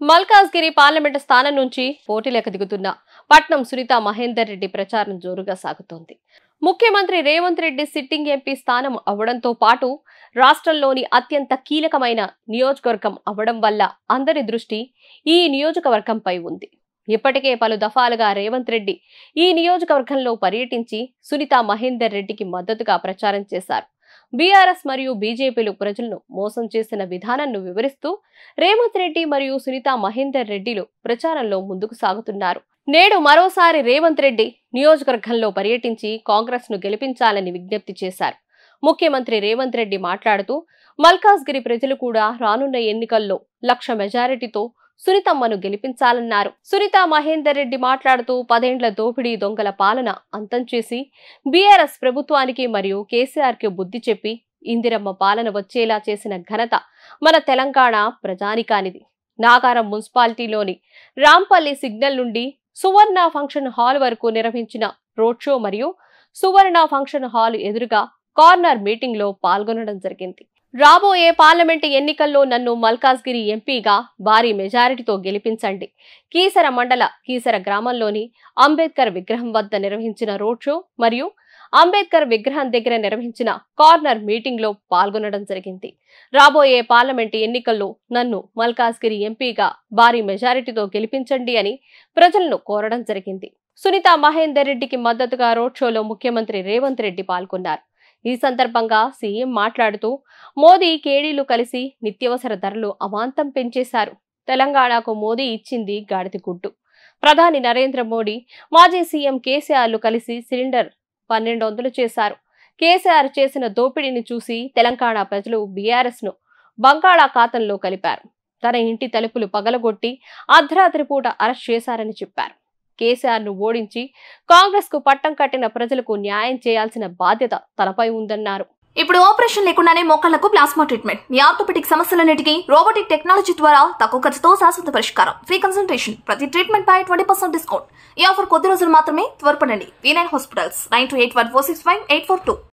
Malkajgiri parliament స్థానం నుంచి పోటీలకు దిగుతున్న పట్నం సునీత మహేందర్ రెడ్డి ప్రచారం జోరుగా సాగుతోంది. ముఖ్యమంత్రి రేవంత్ రెడ్డి సిట్టింగ్ ఎంపీ స్థానం అవడంతో పాటు రాష్ట్రంలోని అత్యంత కీలకమైన నియోజకవర్గం అవడం వల్ల అందరి దృష్టి ఈ నియోజకవర్గంపై ఉంది. ఇప్పటికే పలు దఫాలుగా రేవంత్ రెడ్డి ఈ నియోజకవర్గంలో పర్యటించి సునీత మహేందర్ రెడ్డికి మద్దతుగా ప్రచారం చేశారు. బీఆర్ఎస్ మరియు బీజేపీలు ప్రజలను మోసం చేసిన విధానాన్ని వివరిస్తూ రేవంత్ రెడ్డి మరియు సునీత మహేందర్ రెడ్డిలు ప్రచారంలో ముందుకు సాగుతున్నారు. నేడు మరోసారి రేవంత్ రెడ్డి నియోజకవర్గంలో పర్యటించి కాంగ్రెస్ ను గెలిపించాలని విజ్ఞప్తి చేశారు. ముఖ్యమంత్రి రేవంత్ రెడ్డి మాట్లాడుతూ మల్కాజ్గిరి ప్రజలు కూడా రానున్న ఎన్నికల్లో 1,00,000 మెజారిటీతో సునీతమ్మను గెలిపించాలన్నారు. సునీత మహేందర్ రెడ్డి మాట్లాడుతూ 10 ఏండ్ల దోపిడీ దొంగల పాలన అంతం చేసి బీఆర్ఎస్ ప్రభుత్వానికి మరియు కేసీఆర్ కి బుద్ధి చెప్పి ఇందిరమ్మ పాలన వచ్చేలా చేసిన ఘనత మన తెలంగాణ ప్రజానికానిది. నాగారం మున్సిపాలిటీలోని రాంపల్లి సిగ్నల్ నుండి సువర్ణ ఫంక్షన్ హాల్ వరకు నిర్వహించిన రోడ్ షో మరియు సువర్ణ ఫంక్షన్ హాల్ ఎదురుగా కార్నర్ మీటింగ్ లో పాల్గొనడం జరిగింది. రాబోయే పార్లమెంటు ఎన్నికల్లో నన్ను మల్కాజ్గిరి ఎంపీగా భారీ మెజారిటీతో గెలిపించండి. కీసర మండల కీసర గ్రామంలోని అంబేద్కర్ విగ్రహం వద్ద నిర్వహించిన రోడ్ షో మరియు అంబేద్కర్ విగ్రహం దగ్గర నిర్వహించిన కార్నర్ మీటింగ్ లో పాల్గొనడం జరిగింది. రాబోయే పార్లమెంటు ఎన్నికల్లో నన్ను మల్కాజ్గిరి ఎంపీగా భారీ మెజారిటీతో గెలిపించండి అని ప్రజలను కోరడం జరిగింది. సునీత మహేందర్ రెడ్డికి మద్దతుగా రోడ్ షోలో ముఖ్యమంత్రి రేవంత్ రెడ్డి పాల్గొన్నారు. ఈ సందర్భంగా సీఎం మాట్లాడుతూ మోదీ కేడీలు కలిసి నిత్యావసర ధరలు అమాంతం పెంచేశారు. తెలంగాణకు మోదీ ఇచ్చింది గాడిద గుడ్డు. ప్రధాని నరేంద్ర మోడీ మాజీ సీఎం కేసీఆర్లు కలిసి సిలిండర్ 1200 చేశారు. కేసీఆర్ చేసిన దోపిడీని చూసి తెలంగాణ ప్రజలు బీఆర్ఎస్ ను బంగాళాఖాతంలో కలిపారు. తన ఇంటి తలుపులు పగలగొట్టి అర్ధరాత్రి పూట అరెస్ట్ చేశారని చెప్పారు. కేసీఆర్ ను ఓడించి కాంగ్రెస్ కు పట్టం కట్టిన ప్రజలకు న్యాయం చేయాల్సిన బాధ్యత తనపై ఉందన్నారు. ఇప్పుడు ఆపరేషన్ లేకుండానే మోకాళ్లకు ప్లాస్మా ట్రీట్మెంట్. మీ ఆర్థోపెడిక్ సమస్యలన్నిటికీ రోబోటిక్ టెక్నాలజీ ద్వారా తక్కువ ఖర్చుతో శాశ్వత పరిష్కారం. Free consultation. ప్రతి ట్రీట్మెంట్ పై 20% డిస్కౌంట్. ఈ ఆఫర్ కొద్ది రోజులు మాత్రమే. త్వరపడండి. V9 hospitals 9281465842.